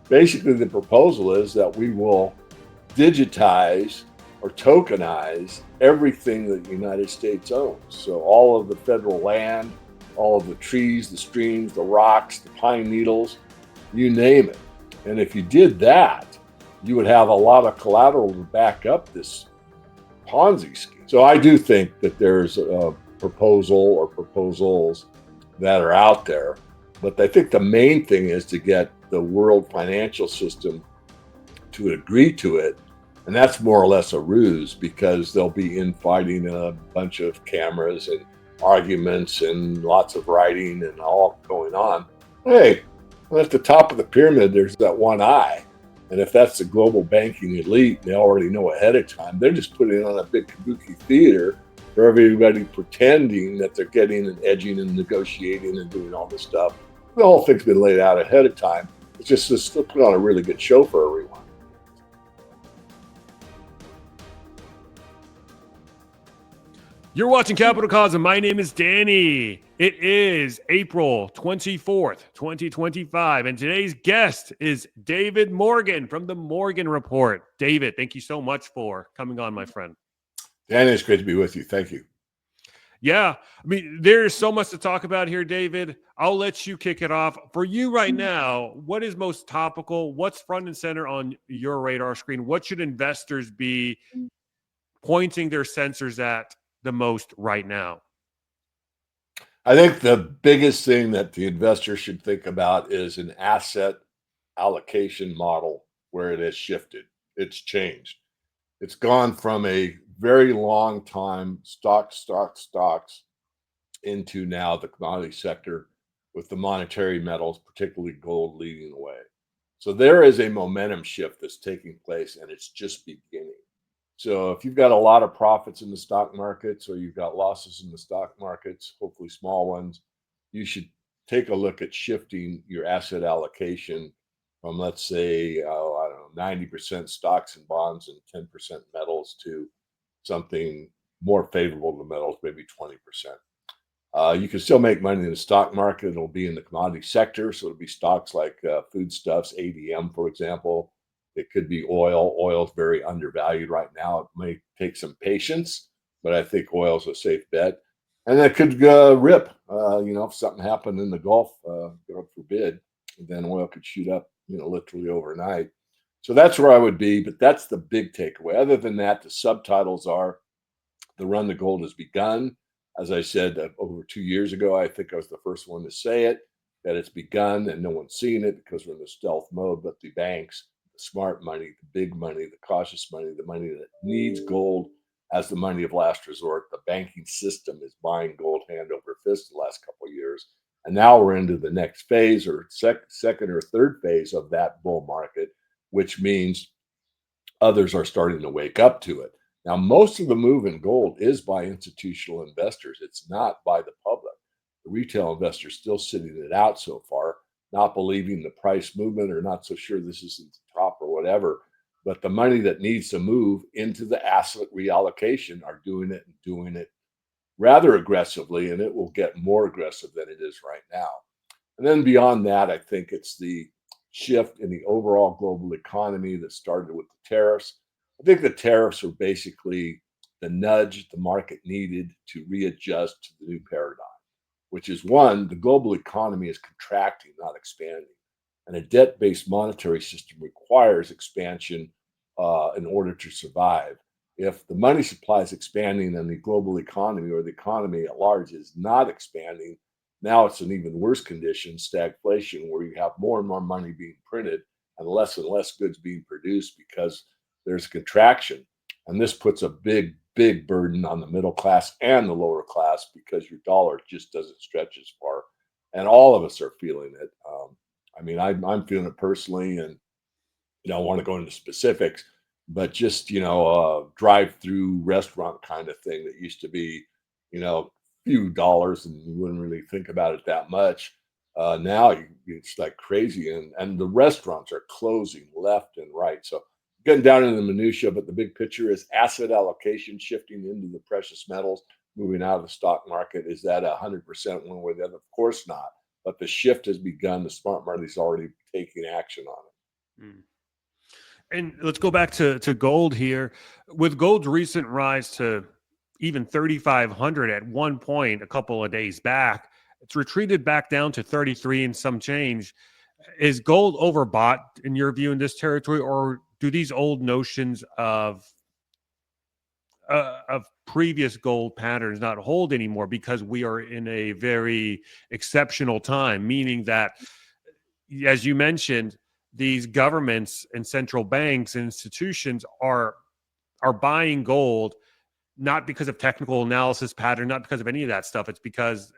Basically, the proposal is that we will digitize or tokenize everything that the United States owns. So all of the federal land, all of the trees, the streams, the rocks, the pine needles, you name it. And if you did that, you would have a lot of collateral to back up this Ponzi scheme. So I do think that there's a proposal or proposals that are out there. But I think the main thing is to get the world financial system to agree to it. And that's more or less a ruse because they'll be infighting a bunch of cameras and arguments and lots of writing and all going on. Hey, at the top of the pyramid, there's that one eye. And if that's the global banking elite, they already know ahead of time. They're just putting on a big kabuki theater for everybody pretending that they're getting and edging and negotiating and doing all this stuff. The whole thing's been laid out ahead of time. It's just to put on a really good show for everyone. You're watching Capital Cause, and my name is Danny. It is April 24th, 2025, and today's guest is David Morgan from the Morgan Report. David, thank you so much for coming on, my friend. Danny, it's great to be with you. Thank you. Yeah, I mean, there's so much to talk about here, David. I'll let you kick it off. For you right now, what is most topical? What's front and center on your radar screen? What should investors be pointing their sensors at the most right now? I think the biggest thing that the investor should think about is an asset allocation model where it has shifted. It's changed. It's gone from a very long time stocks into now the commodity sector with the monetary metals, particularly gold, leading the way. So there is a momentum shift that's taking place and it's just beginning. So if you've got a lot of profits in the stock markets or you've got losses in the stock markets, hopefully small ones, you should take a look at shifting your asset allocation from, let's say, I don't know, 90% stocks and bonds and 10% metals to something more favorable to metals, maybe 20%. You can still make money in the stock market. It'll be in the commodity sector. So it'll be stocks like foodstuffs, ADM, for example. It could be oil. Oil is very undervalued right now. It may take some patience, but I think oil is a safe bet. And that could rip. If something happened in the Gulf, God forbid, then oil could shoot up, literally overnight. So that's where I would be. But that's the big takeaway. Other than that, the subtitles are the run to gold has begun. As I said over 2 years ago, I think I was the first one to say it, that it's begun and no one's seen it because we're in the stealth mode. But the banks, the smart money, the big money, the cautious money, the money that needs gold as the money of last resort, the banking system is buying gold hand over fist the last couple of years. And now we're into the next phase or second or third phase of that bull market, which means others are starting to wake up to it. Now, most of the move in gold is by institutional investors. It's not by the public. The retail investors still sitting it out so far, not believing the price movement or not so sure this isn't the top or whatever. But the money that needs to move into the asset reallocation are doing it rather aggressively, and it will get more aggressive than it is right now. And then beyond that, I think it's the shift in the overall global economy that started with the tariffs. I think the tariffs are basically the nudge the market needed to readjust to the new paradigm, which is one, the global economy is contracting, not expanding. And a debt based monetary system requires expansion in order to survive. If the money supply is expanding and the global economy or the economy at large is not expanding, now it's an even worse condition, stagflation, where you have more and more money being printed and less goods being produced because there's contraction. And this puts a big, big burden on the middle class and the lower class because your dollar just doesn't stretch as far. And all of us are feeling it. I'm feeling it personally, and I don't want to go into specifics, but just, drive through restaurant kind of thing that used to be, few dollars and you wouldn't really think about it that much. Now it's like crazy, and the restaurants are closing left and right. So getting down into the minutia, but the big picture is asset allocation shifting into the precious metals, moving out of the stock market. Is that 100% one way or the other? Of course not. But the shift has begun. The smart money is already taking action on it. Mm. And let's go back to gold here. With gold's recent rise to even 3,500 at one point a couple of days back, it's retreated back down to 33 and some change. Is gold overbought in your view in this territory, or do these old notions of previous gold patterns not hold anymore because we are in a very exceptional time, meaning that, as you mentioned, these governments and central banks and institutions are buying gold not because of technical analysis pattern, not because of any of that stuff. It's because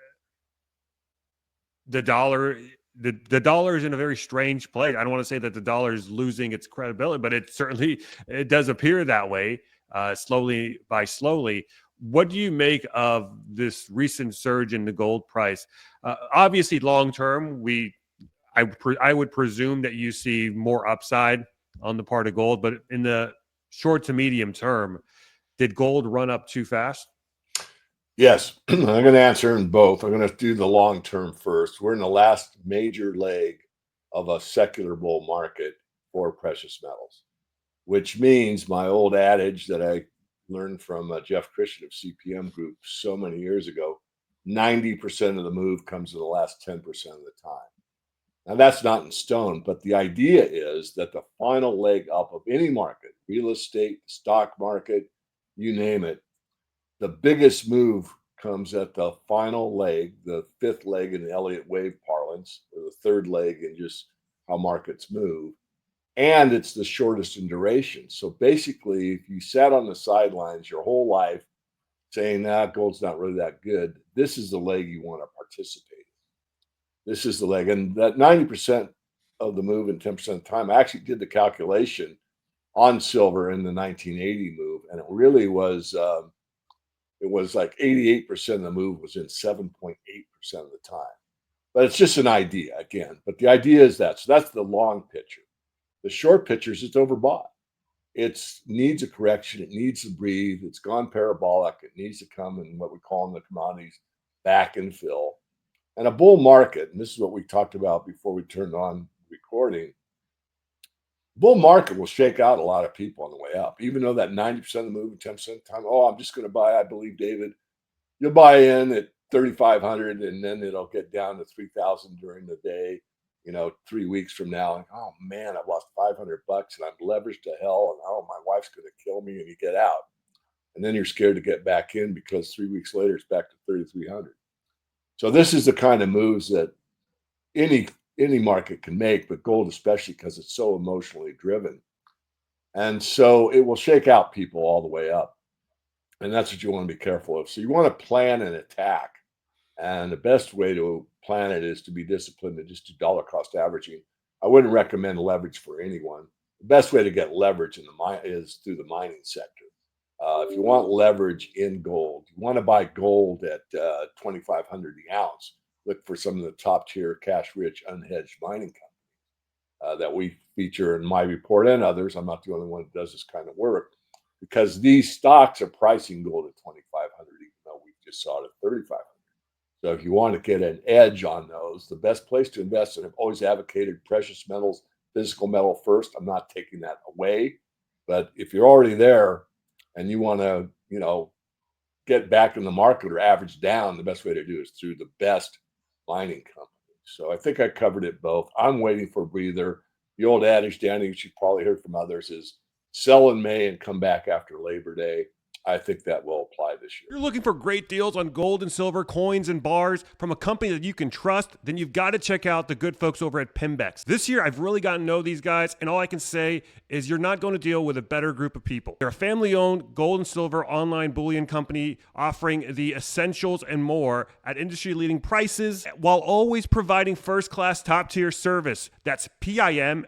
the dollar the dollar is in a very strange place. I don't want to say that the dollar is losing its credibility, but it does appear that way, slowly. What do you make of this recent surge in the gold price? Obviously, long term, I would presume that you see more upside on the part of gold, but in the short to medium term, did gold run up too fast? Yes, I'm going to answer in both. I'm going to do the long term first. We're in the last major leg of a secular bull market for precious metals, which means my old adage that I learned from Jeff Christian of CPM Group so many years ago, 90% of the move comes in the last 10% of the time. Now, that's not in stone, but the idea is that the final leg up of any market, real estate, stock market, you name it, the biggest move comes at the final leg, the fifth leg in the Elliott wave parlance, or the third leg in just how markets move. And it's the shortest in duration. So basically, if you sat on the sidelines your whole life saying, gold's not really that good, this is the leg you want to participate in. This is the leg. And that 90% of the move and 10% of the time, I actually did the calculation on silver in the 1980 move. And it was like 88% of the move was in 7.8% of the time. But it's just an idea again. But the idea is that. So that's the long picture. The short pictures, it's overbought. It needs a correction. It needs to breathe. It's gone parabolic. It needs to come in what we call in the commodities back and fill. And a bull market, and this is what we talked about before we turned on recording, bull market will shake out a lot of people on the way up, even though that 90% of the move and 10% of the time, I'm just going to buy, I believe, David, you'll buy in at 3,500 and then it'll get down to 3,000 during the day, 3 weeks from now. Like, oh man, I've lost $500 and I'm leveraged to hell. And my wife's going to kill me, and you get out. And then you're scared to get back in because 3 weeks later it's back to 3,300. So this is the kind of moves that any market can make, but gold especially because it's so emotionally driven. And so it will shake out people all the way up. And that's what you want to be careful of. So you want to plan an attack. And the best way to plan it is to be disciplined and just do dollar cost averaging. I wouldn't recommend leverage for anyone. The best way to get leverage is through the mining sector. If you want leverage in gold, you want to buy gold at 2,500 the ounce. Look for some of the top tier cash rich unhedged mining companies that we feature in my report and others. I'm not the only one that does this kind of work, because these stocks are pricing gold at 2,500, even though we just saw it at 3,500. So if you want to get an edge on those, the best place to invest, and I've always advocated precious metals, physical metal first. I'm not taking that away, but if you're already there and you want to, get back in the market or average down, the best way to do it is through the best mining companies. So I think I covered it both. I'm waiting for a breather. The old adage, Danny, which you've probably heard from others, is sell in May and come back after Labor Day. I think that will apply this year. You're looking for great deals on gold and silver, coins and bars from a company that you can trust, then you've got to check out the good folks over at Pimbex. This year, I've really gotten to know these guys, and all I can say is you're not going to deal with a better group of people. They're a family-owned gold and silver online bullion company offering the essentials and more at industry-leading prices while always providing first-class top-tier service. That's PIMBEX.com.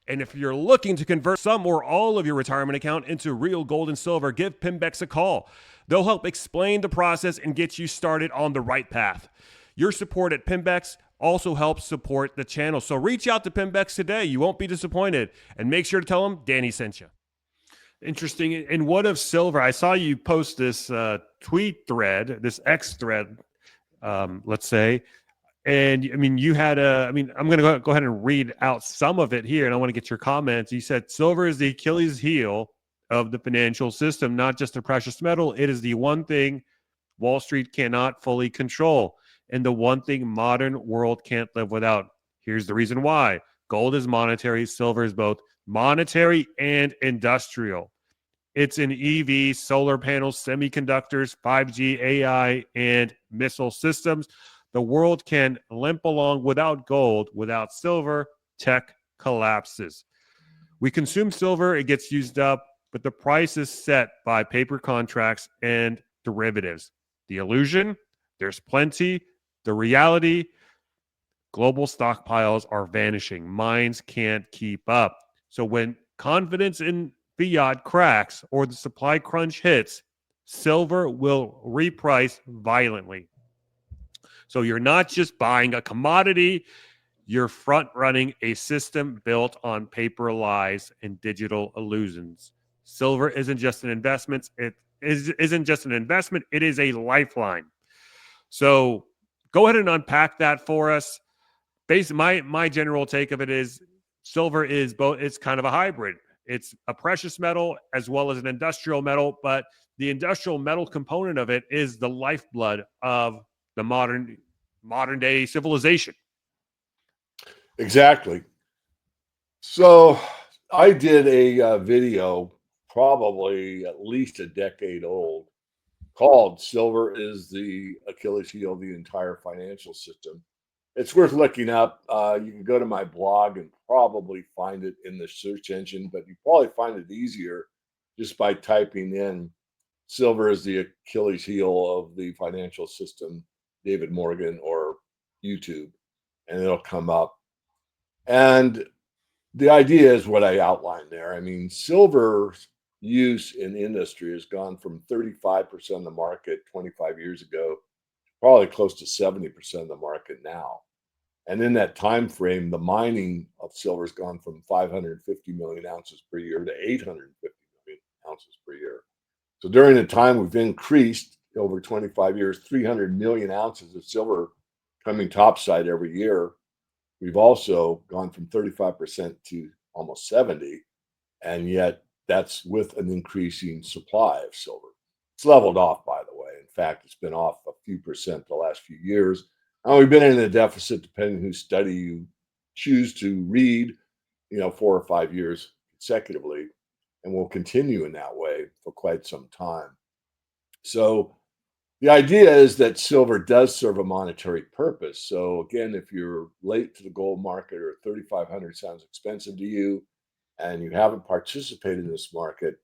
And if you're looking to convert some or all of your retirement account into real gold and silver, give Pimbex a call. They'll help explain the process and get you started on the right path. Your support at Pimbex also helps support the channel. So reach out to Pimbex today. You won't be disappointed. And make sure to tell them Danny sent you. Interesting. And what of silver? I saw you post this tweet thread, this X thread, let's say. And I mean, you had I'm going to go ahead and read out some of it here, and I want to get your comments. You said silver is the Achilles heel of the financial system, not just a precious metal. It is the one thing Wall Street cannot fully control, and the one thing modern world can't live without. Here's the reason why. Gold is monetary, silver is both monetary and industrial. It's in EV, solar panels, semiconductors, 5G, AI, and missile systems. The world can limp along without gold. Without silver, tech collapses. We consume silver, it gets used up, but the price is set by paper contracts and derivatives. The illusion, there's plenty. The reality, global stockpiles are vanishing. Mines can't keep up. So when confidence in fiat cracks or the supply crunch hits, silver will reprice violently. So you're not just buying a commodity, you're front running a system built on paper lies and digital illusions. Silver isn't just an investment, isn't just an investment, it is a lifeline. So go ahead and unpack that for us. My general take of it is silver is both, it's kind of a hybrid. It's a precious metal as well as an industrial metal, but the industrial metal component of it is the lifeblood of the modern day civilization. Exactly. So I did a video, probably at least a decade old, called Silver is the Achilles heel of the entire financial system. It's worth looking up. You can go to my blog and probably find it in the search engine, but you probably find it easier just by typing in Silver is the Achilles heel of the financial system, David Morgan, or YouTube, and it'll come up. And the idea is what I outlined there. I mean, silver's use in industry has gone from 35% of the market 25 years ago, probably close to 70% of the market now. And in that time frame, the mining of silver has gone from 550 million ounces per year to 850 million ounces per year. So during the time we've increased over 25 years, 300 million ounces of silver coming topside every year. We've also gone from 35% to almost 70, and yet that's with an increasing supply of silver. It's leveled off, by the way. In fact, it's been off a few percent the last few years. And we've been in a deficit, depending whose study you choose to read, 4 or 5 years consecutively, and we'll continue in that way for quite some time. So the idea is that silver does serve a monetary purpose. So again, if you're late to the gold market or 3,500 sounds expensive to you and you haven't participated in this market,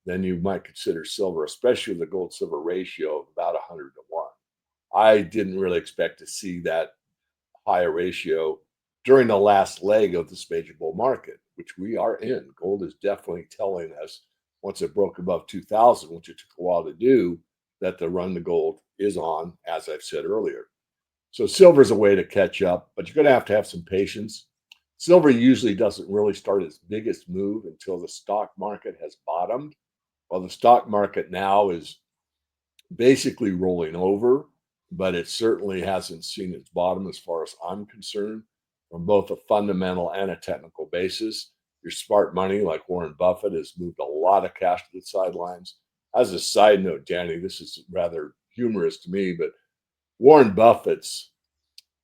then you might consider silver, especially the gold silver ratio of about 100 to 1. I didn't really expect to see that higher ratio during the last leg of this major bull market, which we are in. Gold is definitely telling us once it broke above 2,000, which it took a while to do, that the run to gold is on, as I've said earlier. So silver is a way to catch up, but you're going to have some patience. Silver usually doesn't really start its biggest move until the stock market has bottomed. Well, the stock market now is basically rolling over, but it certainly hasn't seen its bottom as far as I'm concerned, from both a fundamental and a technical basis. Your smart money, like Warren Buffett, has moved a lot of cash to the sidelines. As a side note, Danny, this is rather humorous to me, but Warren Buffett's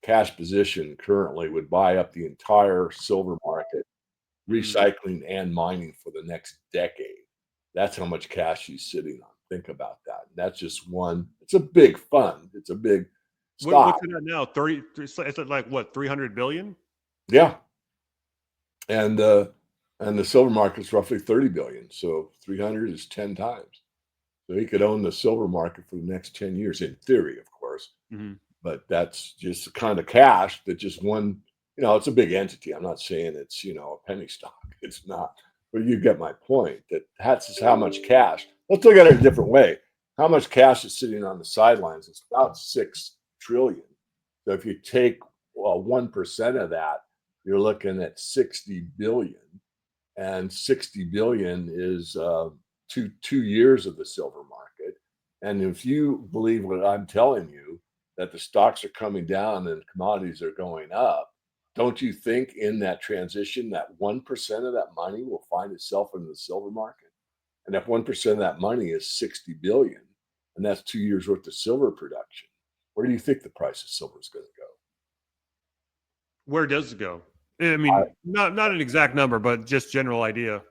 cash position currently would buy up the entire silver market, recycling and mining for the next decade. That's how much cash he's sitting on. Think about that. That's just one. It's a big fund. It's a big stock. What's it at now? 30, is it like what, 300 billion? Yeah. And the silver market's roughly 30 billion. So 300 is 10 times. So he could own the silver market for the next 10 years, in theory, of course. Mm-hmm. But that's just the kind of cash that just one, it's a big entity. I'm not saying it's, a penny stock. It's not. But you get my point, that's just how much cash. Let's look at it a different way. How much cash is sitting on the sidelines? It's about 6 trillion. So if you take 1% of that, you're looking at 60 billion. And 60 billion is two years of the silver market. And if you believe what I'm telling you, that the stocks are coming down and commodities are going up, don't you think in that transition that 1% of that money will find itself in the silver market? And if 1% of that money is 60 billion, and that's 2 years worth of silver production, where do you think the price of silver is going to go? Where does it go? I mean, not an exact number, but just general idea.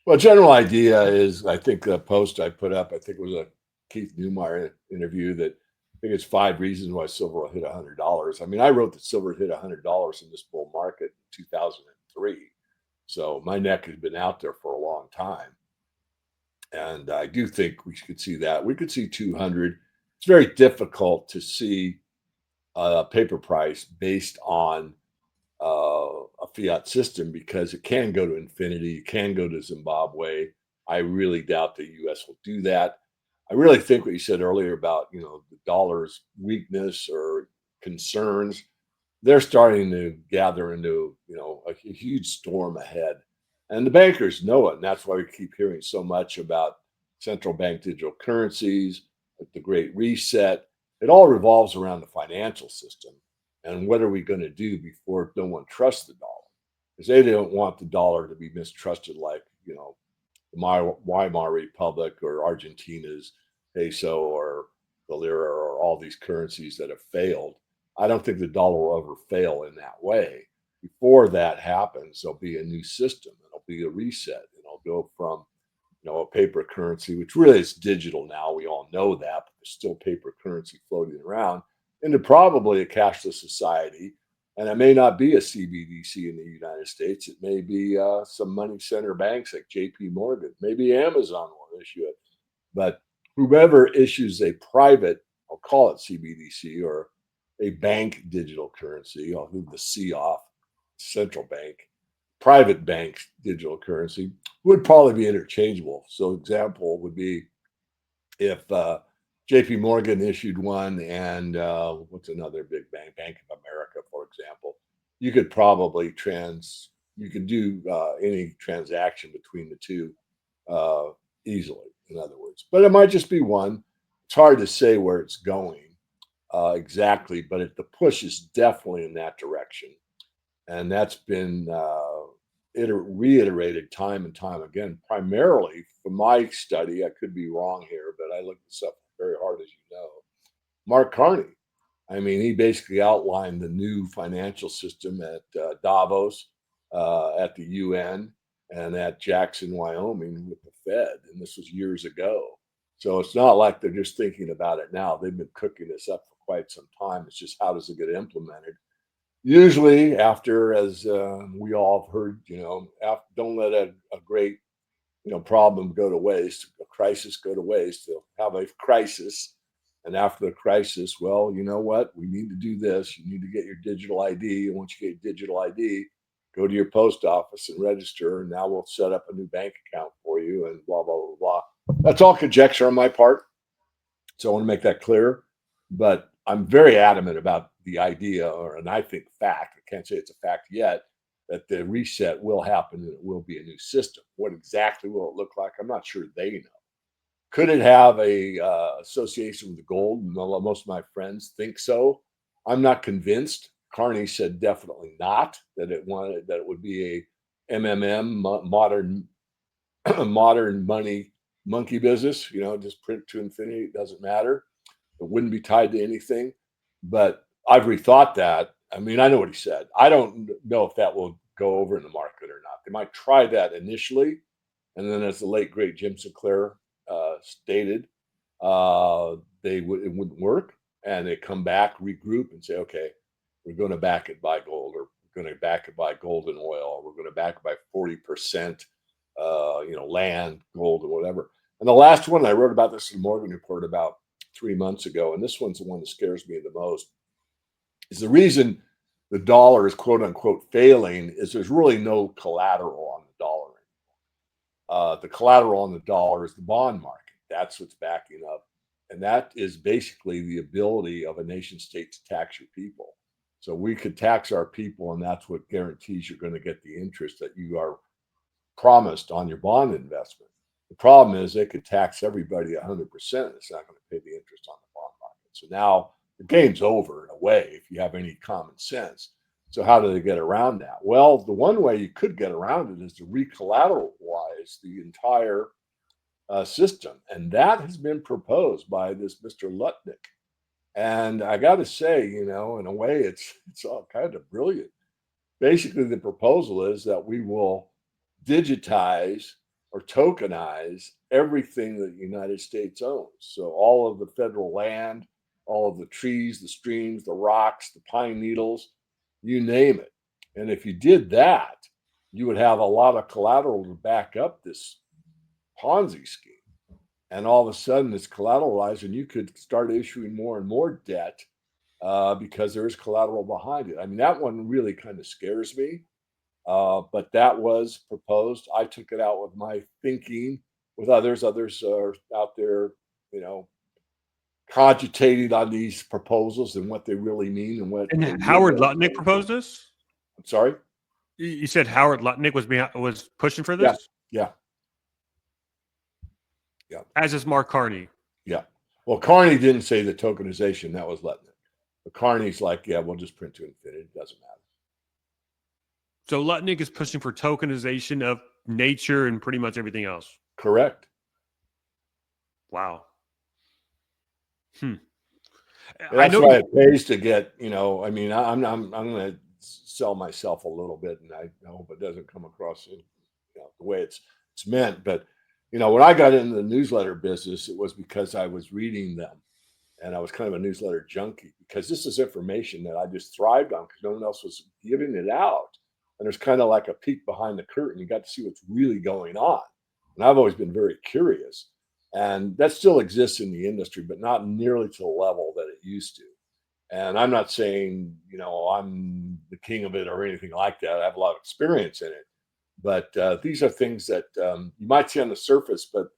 Well, general idea is, I think the post I put up, I think it was a Keith Newmeyer interview, that I think it's 5 reasons why silver will hit $100. I mean, I wrote that silver hit $100 in this bull market in 2003. So my neck has been out there for a long time. And I do think we could see that. We could see 200. It's very difficult to see a paper price based on a fiat system, because it can go to infinity, it can go to Zimbabwe. I really doubt the U.S. will do that. I really think what you said earlier about, the dollar's weakness or concerns, they're starting to gather into, a huge storm ahead. And the bankers know it. And that's why we keep hearing so much about central bank digital currencies, like the Great Reset. It all revolves around the financial system. And what are we going to do before no one trusts the dollar? Because they don't want the dollar to be mistrusted like, the Weimar Republic or Argentina's peso or the lira or all these currencies that have failed. I don't think the dollar will ever fail in that way. Before that happens, there'll be a new system. It'll be a reset. And it'll go from, a paper currency, which really is digital now. We all know that, but there's still paper currency floating around, into probably a cashless society. And it may not be a CBDC in the United States. It may be some money center banks like JP Morgan. Maybe Amazon will issue it. But whoever issues a private, I'll call it CBDC, or a bank digital currency, I'll leave the C off, central bank, private bank digital currency, would probably be interchangeable. So example would be if JP Morgan issued one, and what's another big bank, Bank of America, for example, you could probably you could do any transaction between the two easily, in other words. But it might just be one. It's hard to say where it's going exactly, but the push is definitely in that direction. And that's been reiterated time and time again, primarily from my study. I could be wrong here, but I looked this up very hard, as you know. Mark Carney. I mean, he basically outlined the new financial system at Davos, at the UN, and at Jackson, Wyoming, with the Fed. And this was years ago. So it's not like they're just thinking about it now. They've been cooking this up for quite some time. It's just, how does it get implemented? Usually after, as we all have heard, don't let a great, problem go to waste, a crisis go to waste. They'll have a crisis. And after the crisis, well, you know what? We need to do this. You need to get your digital ID. And once you get your digital ID, go to your post office and register. And now we'll set up a new bank account for you, and blah, blah, blah, blah. That's all conjecture on my part. So I want to make that clear. But I'm very adamant about the idea, and I think fact, I can't say it's a fact yet, that the reset will happen and it will be a new system. What exactly will it look like? I'm not sure they know. Could it have a association with gold? Most of my friends think so. I'm not convinced. Carney said definitely not, that it would be a modern modern money monkey business. Just print to infinity. It doesn't matter. It wouldn't be tied to anything. But I've rethought that. I mean, I know what he said. I don't know if that will go over in the market or not. They might try that initially, and then, as the late great Jim Sinclair stated, it wouldn't work, and they come back, regroup, and say, okay, we're going to back it by gold, or we're going to back it by gold and oil, or we're going to back it by 40%, land, gold, or whatever. And the last one, I wrote about this in the Morgan Report about 3 months ago, and this one's the one that scares me the most, is the reason the dollar is quote unquote failing is there's really no collateral on the dollar. The collateral on the dollar is the bond market. That's what's backing up. And that is basically the ability of a nation state to tax your people. So we could tax our people, and that's what guarantees you're going to get the interest that you are promised on your bond investment. The problem is they could tax everybody 100%. It's not going to pay the interest on the bond market. So now the game's over in a way if you have any common sense. So how do they get around that? Well, the one way you could get around it is to recollateralize the entire system, and that has been proposed by this Mr. Lutnick. And I got to say, in a way, it's all kind of brilliant. Basically, the proposal is that we will digitize or tokenize everything that the United States owns. So all of the federal land, all of the trees, the streams, the rocks, the pine needles, you name it. And if you did that, you would have a lot of collateral to back up this Ponzi scheme. And all of a sudden it's collateralized and you could start issuing more and more debt because there is collateral behind it. I mean, that one really kind of scares me. But that was proposed. I took it out with my thinking with others. Others are out there, cogitating on these proposals and what they really mean and what. And Howard Lutnick proposed this? I'm sorry? You said Howard Lutnick was pushing for Yeah. this? Yeah. As is Mark Carney. Yeah. Well, Carney didn't say the tokenization. That was Lutnick. But Carney's like, yeah, we'll just print to infinity. It doesn't matter. So Lutnick is pushing for tokenization of nature and pretty much everything else. Correct. Wow. That's why it pays to get, I mean, I'm going to sell myself a little bit, and I hope it doesn't come across the way it's meant. But, when I got into the newsletter business, it was because I was reading them, and I was kind of a newsletter junkie because this is information that I just thrived on because no one else was giving it out. And there's kind of like a peek behind the curtain. You got to see what's really going on. And I've always been very curious. And that still exists in the industry, but not nearly to the level that it used to. And I'm not saying, I'm the king of it or anything like that. I have a lot of experience in it. But these are things that you might see on the surface, but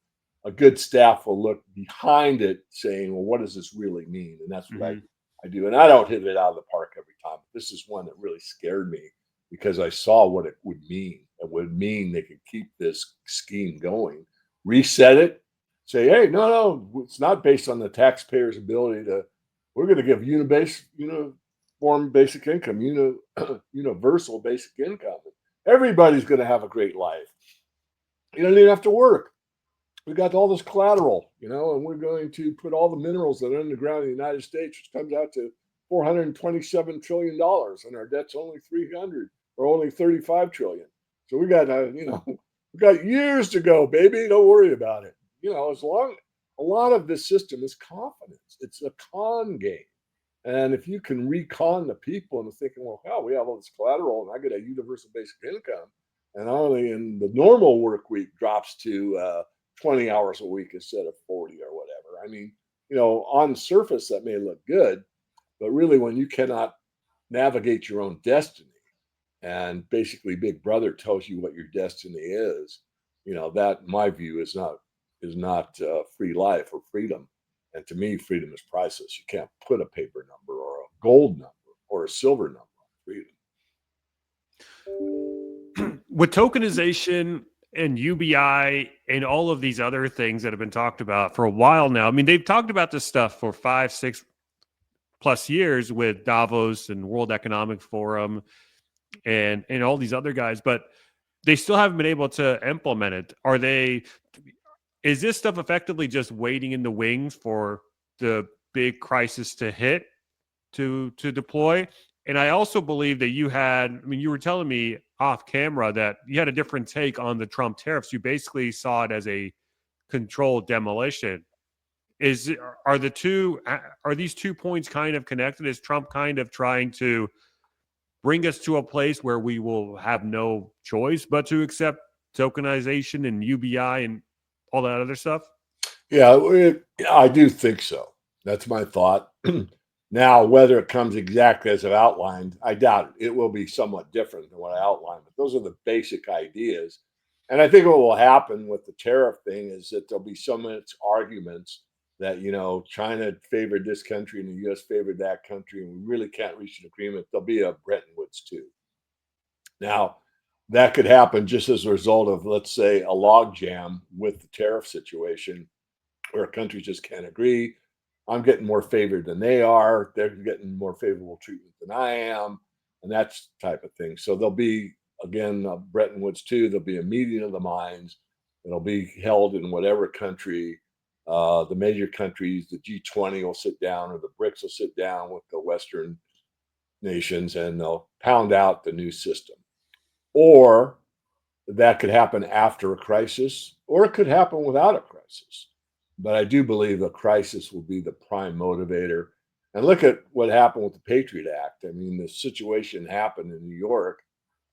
a good staff will look behind it saying, well, what does this really mean? And that's what I do. And I don't hit it out of the park every time. But this is one that really scared me because I saw what it would mean. It would mean they could keep this scheme going, reset it, say, hey, no, it's not based on the taxpayer's ability to, we're going to give uniform basic income, universal basic income. Everybody's going to have a great life. You don't even have to work. We got all this collateral, and we're going to put all the minerals that are underground in the United States, which comes out to $427 trillion, and our debt's only 300 or only 35 trillion. So we got, we got years to go, baby. Don't worry about it. A lot of this system is confidence. It's a con game. And if you can recon the people and thinking, well, hell, we have all this collateral and I get a universal basic income, and only in the normal work week drops to 20 hours a week instead of 40 or whatever. I mean, on the surface that may look good, but really when you cannot navigate your own destiny and basically Big Brother tells you what your destiny is, that in my view is not free life or freedom. And to me, freedom is priceless. You can't put a paper number or a gold number or a silver number on freedom. With tokenization and UBI and all of these other things that have been talked about for a while now, I mean, they've talked about this stuff for 5-6 plus years with Davos and World Economic Forum and all these other guys, but they still haven't been able to implement it. Is this stuff effectively just waiting in the wings for the big crisis to hit to deploy? And I also believe that you were telling me off camera that you had a different take on the Trump tariffs. You basically saw it as a controlled demolition. Are these 2 points kind of connected? Is Trump kind of trying to bring us to a place where we will have no choice but to accept tokenization and UBI and all that other stuff? Yeah, I do think so. That's my thought. Now, whether it comes exactly as I've outlined, I doubt it. It will be somewhat different than what I outlined, but those are the basic ideas. And I think what will happen with the tariff thing is that there'll be so much arguments that, China favored this country and the U.S. favored that country, and we really can't reach an agreement. There'll be a Bretton Woods too. Now, that could happen just as a result of, let's say, a logjam with the tariff situation where countries just can't agree. I'm getting more favored than they are. They're getting more favorable treatment than I am, and that's type of thing. So there'll be, again, Bretton Woods too. There'll be a meeting of the minds. It'll be held in whatever country. The major countries, the G20 will sit down, or the BRICS will sit down with the Western nations, and they'll pound out the new system. Or that could happen after a crisis, or it could happen without a crisis. But I do believe a crisis will be the prime motivator. And look at what happened with the Patriot Act. I mean, the situation happened in New York,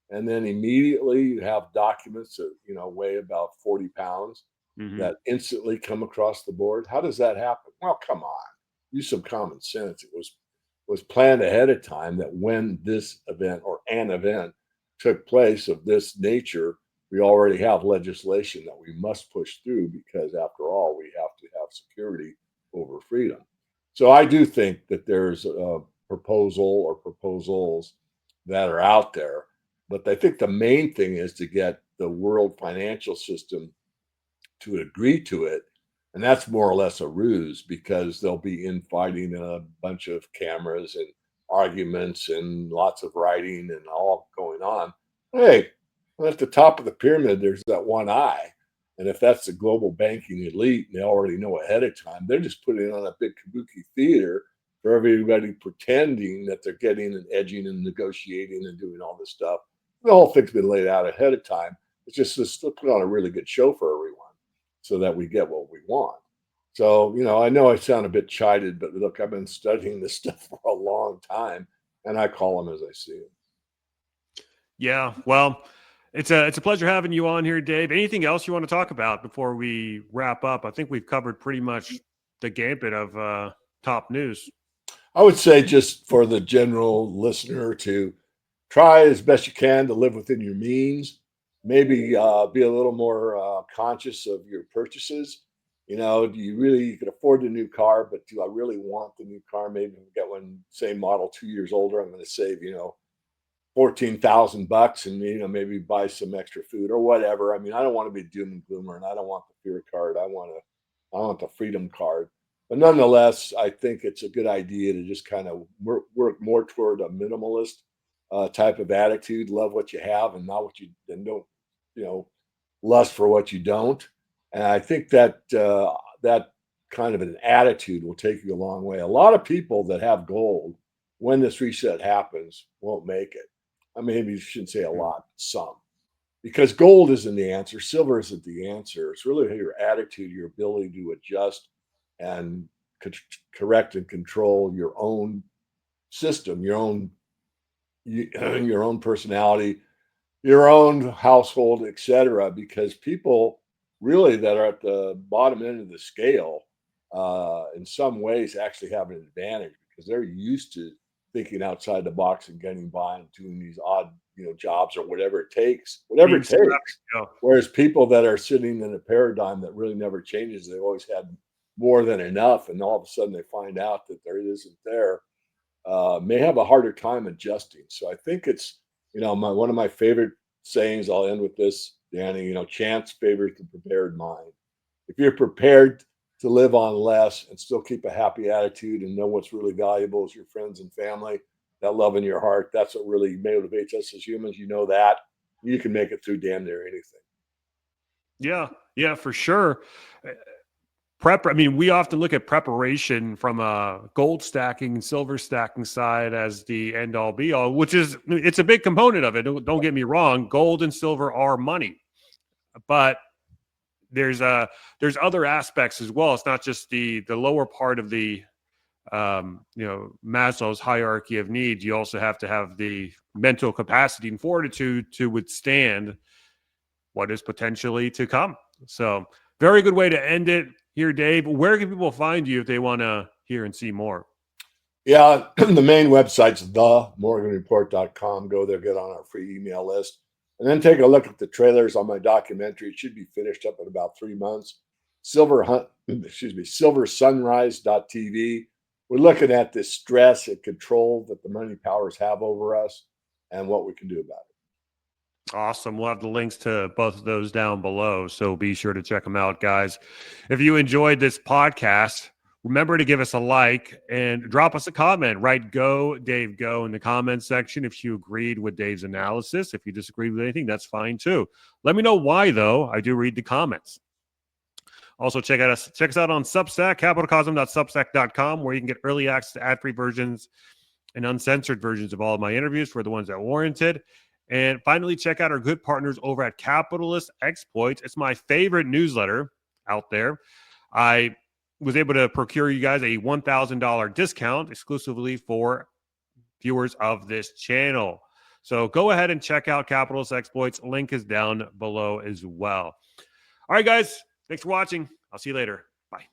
and then immediately you have documents that weigh about 40 pounds Hmm. that instantly come across the board. How does that happen? Well, come on, use some common sense. It was planned ahead of time that when this event or an event took place of this nature, we already have legislation that we must push through, because after all, we have to have security over freedom. So I do think that there's a proposal or proposals that are out there, but I think the main thing is to get the world financial system to agree to it. And that's more or less a ruse, because there'll be infighting and a bunch of cameras and arguments and lots of writing and all going on. Hey, well, at the top of the pyramid, there's that one eye. And if that's the global banking elite, and they already know ahead of time, they're just putting on a big kabuki theater for everybody pretending that they're getting and edging and negotiating and doing all this stuff. The whole thing's been laid out ahead of time. It's just to put on a really good show for everyone, so that we get what we want. So, I know I sound a bit chided, but look, I've been studying this stuff for a long time, and I call them as I see them. Yeah. Well, it's a pleasure having you on here, Dave. Anything else you want to talk about before we wrap up? I think we've covered pretty much the gambit of top news. I would say, just for the general listener, to try as best you can to live within your means. Maybe be a little more conscious of your purchases. Do you can afford a new car, but do I really want the new car? Maybe get one, same model, 2 years older. I'm going to save, 14,000 bucks, and maybe buy some extra food or whatever. I mean, I don't want to be doom and gloomer, and I don't want the fear card. I want the freedom card. But nonetheless, I think it's a good idea to just kind of work more toward a minimalist type of attitude. Love what you have, and not what you, and don't, you know, lust for what you don't. And I think that that kind of an attitude will take you a long way. A lot of people that have gold, when this reset happens, won't make it. I mean, maybe you shouldn't say a lot, but some, because gold isn't the answer, silver isn't the answer. It's really your attitude, your ability to adjust and correct and control your own system, your own personality, your own household, etc. Because people really that are at the bottom end of the scale, in some ways, actually have an advantage, because they're used to thinking outside the box and getting by and doing these odd, jobs or whatever it takes, whatever Being it scrappy, takes. yeah. Whereas people that are sitting in a paradigm that really never changes, they've always had more than enough, and all of a sudden they find out that there isn't there, may have a harder time adjusting. So I think it's, one of my favorite sayings. I'll end with this, Danny. Chance favors the prepared mind. If you're prepared to live on less and still keep a happy attitude and know what's really valuable is your friends and family, that love in your heart, that's what really motivates us as humans. That you can make it through damn near anything. Yeah, yeah, for sure. I mean, we often look at preparation from a gold stacking and silver stacking side as the end all be all, which is, it's a big component of it. Don't get me wrong. Gold and silver are money, but there's other aspects as well. It's not just the lower part of the Maslow's hierarchy of needs. You also have to have the mental capacity and fortitude to withstand what is potentially to come. So, very good way to end it here, Dave. Where can people find you if they want to hear and see more? Yeah, the main website's themorganreport.com. Go there, get on our free email list, and then take a look at the trailers on my documentary. It should be finished up in about 3 months. Silversunrise.tv. We're looking at this stress and control that the money powers have over us and what we can do about it. Awesome. We'll have the links to both of those down below. So be sure to check them out, guys. If you enjoyed this podcast, Remember to give us a like and drop us a comment. Write "Go, Dave, go" in the comments section if you agreed with Dave's analysis. If you disagreed with anything, that's fine too. Let me know why, though. I do read the comments. Also, check us out on Substack, capitalcosm.substack.com, where you can get early access to ad-free versions and uncensored versions of all of my interviews for the ones that warranted. And finally, check out our good partners over at Capitalist Exploits. It's my favorite newsletter out there. I was able to procure you guys a $1,000 discount exclusively for viewers of this channel. So go ahead and check out Capitalist Exploits. Link is down below as well. All right, guys. Thanks for watching. I'll see you later. Bye.